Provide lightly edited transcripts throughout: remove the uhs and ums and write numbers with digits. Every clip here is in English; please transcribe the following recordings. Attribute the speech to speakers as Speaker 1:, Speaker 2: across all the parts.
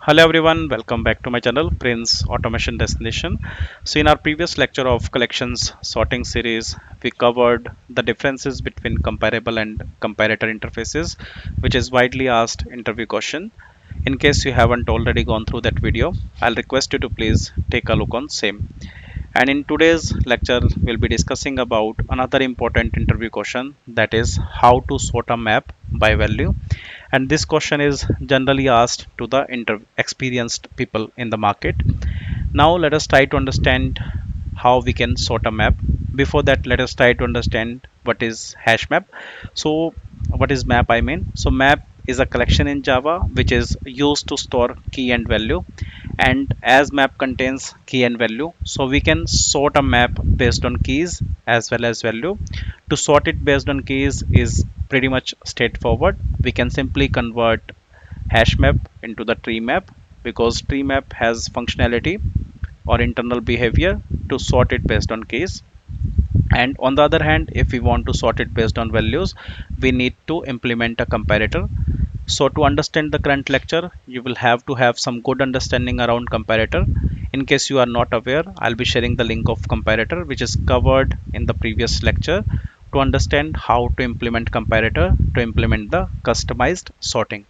Speaker 1: Hello everyone, welcome back to my channel Prince Automation Destination. So in our previous lecture of collections sorting series, we covered the differences between comparable and comparator interfaces, which is widely asked interview question. In case you haven't already gone through that video, I'll request you to please take a look on same. And in today's lecture, we'll be discussing about another important interview question, that is how to sort a map by value. And this question is generally asked to the experienced people in the market. Now let us try to understand how we can sort a map. Before that, let us try to understand what is hash map. So what is map, I mean? So map is a collection in Java which is used to store key and value, and as map contains key and value, so we can sort a map based on keys as well as value. To sort it based on keys is pretty much straightforward. We can simply convert hash map into the tree map, because tree map has functionality or internal behavior to sort it based on keys. And on the other hand, if we want to sort it based on values, we need to implement a comparator. So to understand the current lecture, you will have to have some good understanding around comparator. In case you are not aware, I'll be sharing the link of comparator which is covered in the previous lecture to understand how to implement comparator to implement the customized sorting.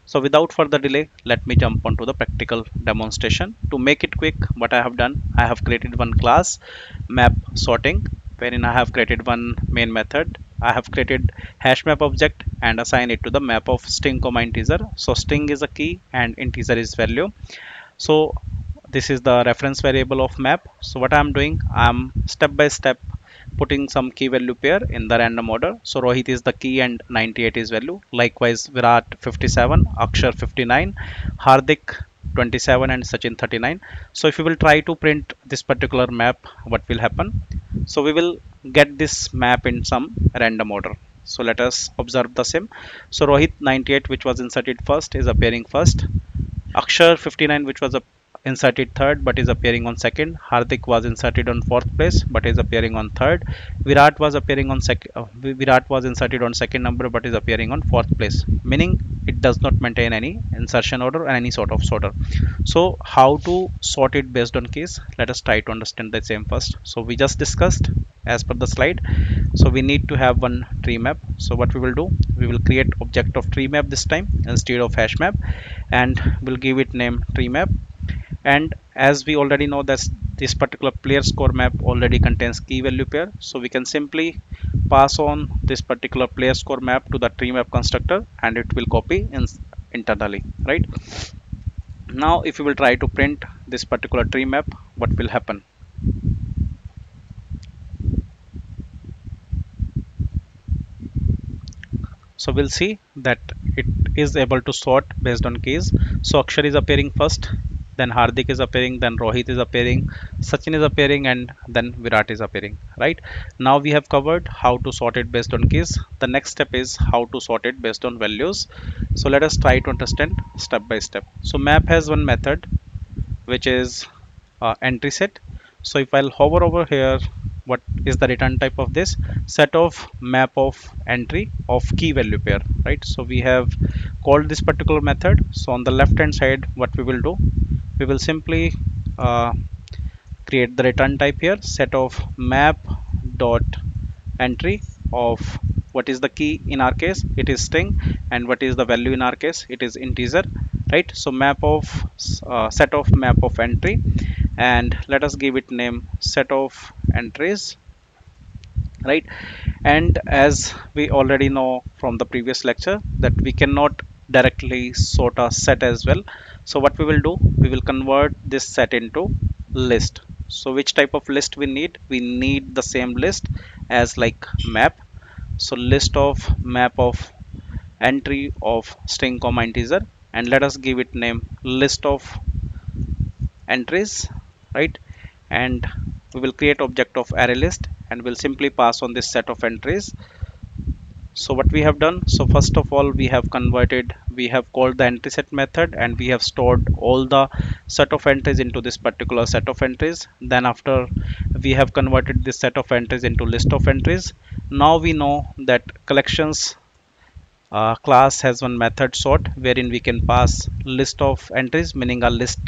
Speaker 1: So without further delay, let me jump onto the practical demonstration. To make it quick, what I have done, I have created one class map sorting, wherein I have created one main method. I have created hash map object and assign it to the map of string comma integer. So string is a key and integer is value. So this is the reference variable of map. So what I'm doing, I'm step by step putting some key value pair in the random order. So Rohit is the key and 98 is value. Likewise Virat 57, Akshar 59, Hardik 27 and Sachin 39. So if we will try to print this particular map, what will happen? So we will get this map in some random order. So let us observe the same. So Rohit 98, which was inserted first, is appearing first. Akshar 59, which was inserted third but is appearing on second. Hardik was inserted on fourth place but is appearing on third. Virat was appearing on second. Virat was inserted on second number but is appearing on fourth place, meaning it does not maintain any insertion order and any sort of sorter. So how to sort it based on keys? Let us try to understand the same first. So we just discussed as per the slide. So we need to have one tree map. So what we will do, we will create object of tree map this time instead of hash map, and we'll give it name tree map. And as we already know that this particular player score map already contains key value pair, so we can simply pass on this particular player score map to the tree map constructor and it will copy internally, right? Now if we will try to print this particular tree map, what will happen? So we'll see that it is able to sort based on keys. So Akshar is appearing first, then Hardik is appearing, then Rohit is appearing, Sachin is appearing, and then Virat is appearing, right? Now we have covered how to sort it based on keys. The next step is how to sort it based on values. So let us try to understand step by step. So map has one method which is entry set. So if I'll hover over here, what is the return type of this? Set of map of entry of key value pair, right? So we have called this particular method. So on the left hand side, what we will do, we will simply create the return type here, set of map dot entry of what is the key. In our case it is string, and what is the value? In our case it is integer, right? So map of set of map of entry, and let us give it name set of entries, right? And as we already know from the previous lecture that we cannot directly sort a set as well. So what we will do, we will convert this set into list. So which type of list we need? We need the same list as like map. So list of map of entry of string comma integer, and let us give it name list of entries, right? And we will create object of array list and we'll simply pass on this set of entries. So what we have done, so first of all we have called the entry set method and we have stored all the set of entries into this particular set of entries. Then after we have converted this set of entries into list of entries. Now we know that collections Class has one method sort wherein we can pass list of entries, meaning a list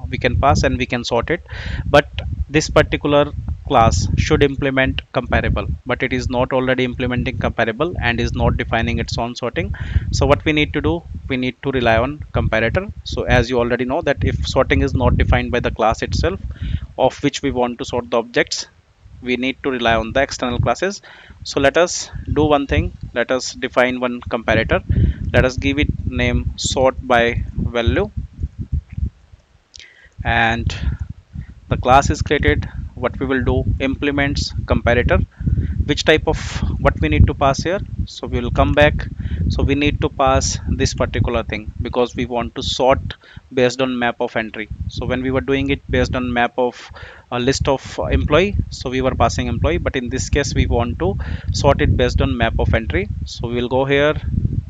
Speaker 1: we can pass and we can sort it. But this particular class should implement comparable, but it is not already implementing comparable and is not defining its own sorting. So what we need to do, we need to rely on comparator. So as you already know that if sorting is not defined by the class itself of which we want to sort the objects, we need to rely on the external classes. So let us do one thing, let us define one comparator. Let us give it name sort by value, and the class is created. What we will do, implements comparator. Which type of, what we need to pass here, so we will come back. So we need to pass this particular thing because we want to sort based on map of entry. So when we were doing it based on map of a list of employee, so we were passing employee, but in this case we want to sort it based on map of entry. So we will go here,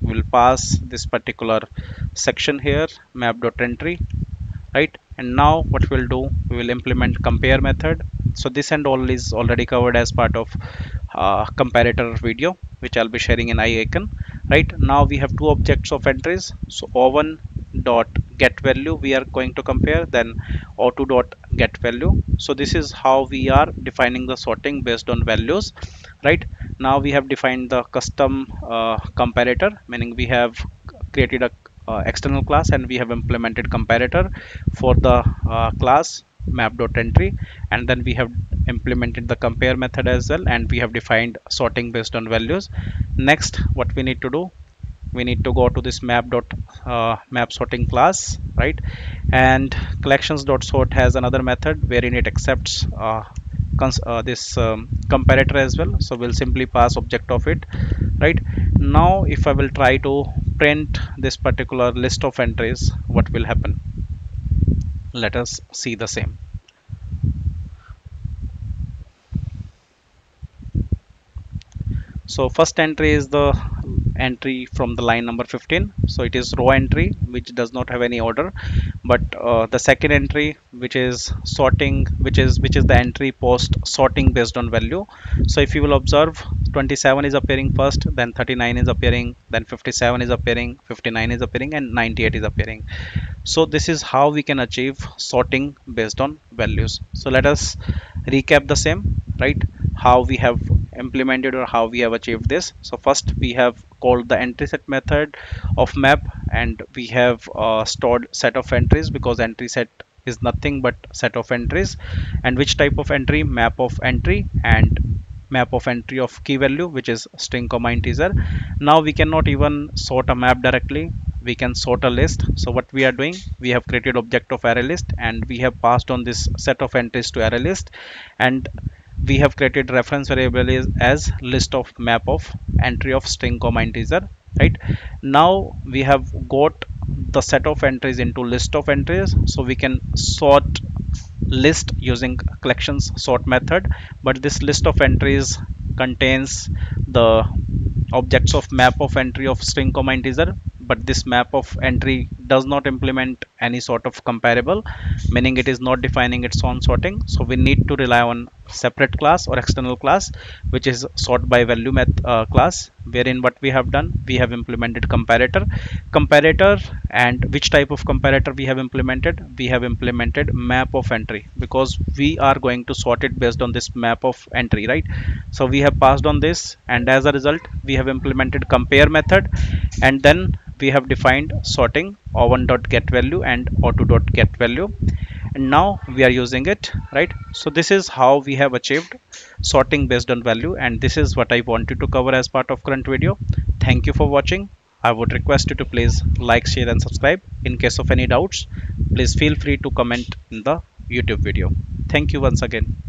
Speaker 1: we will pass this particular section here, map.entry, right? And now what we'll do, we will implement compare method. So this and all is already covered as part of comparator video, which I'll be sharing in iIcon. Right now we have two objects of entries. So o1 dot get value we are going to compare, then o2 dot get value. So this is how we are defining the sorting based on values. Right now we have defined the custom comparator, meaning we have created a external class and we have implemented comparator for the class map.entry, and then we have implemented the compare method as well, and we have defined sorting based on values. Next what we need to do, we need to go to this map sorting class, right? And collections.sort has another method wherein it accepts this comparator as well. So we'll simply pass object of it. Right now if I will try to print this particular list of entries, what will happen? Let us see the same. So first entry is the entry from the line number 15, so it is row entry which does not have any order. But the second entry, which is sorting, which is the entry post sorting based on value. So if you will observe, 27 is appearing first, then 39 is appearing, then 57 is appearing, 59 is appearing, and 98 is appearing. So this is how we can achieve sorting based on values. So let us recap the same, right? How we have implemented or how we have achieved this. So first we have called the entry set method of map, and we have stored set of entries because entry set is nothing but set of entries. And which type of entry? Map of entry, and map of entry of key value, which is string comma integer. Now we cannot even sort a map directly, we can sort a list. So what we are doing, we have created object of array list and we have passed on this set of entries to array list, and we have created reference variable as list of map of entry of string comma integer. Right now we have got the set of entries into list of entries, so we can sort list using collections sort method. But this list of entries contains the objects of map of entry of string comma integer, but this map of entry does not implement any sort of comparable, meaning it is not defining its own sorting. So we need to rely on separate class or external class, which is sort by value class, wherein what we have done, we have implemented comparator. And which type of comparator we have implemented? We have implemented map of entry because we are going to sort it based on this map of entry, right? So we have passed on this, and as a result we have implemented compare method, and then we have defined sorting o1.getValue and o2.getValue, and now we are using it, right? So this is how we have achieved sorting based on value, and this is what I wanted to cover as part of current video. Thank you for watching. I would request you to please like, share and subscribe. In case of any doubts, please feel free to comment in the YouTube video. Thank you once again.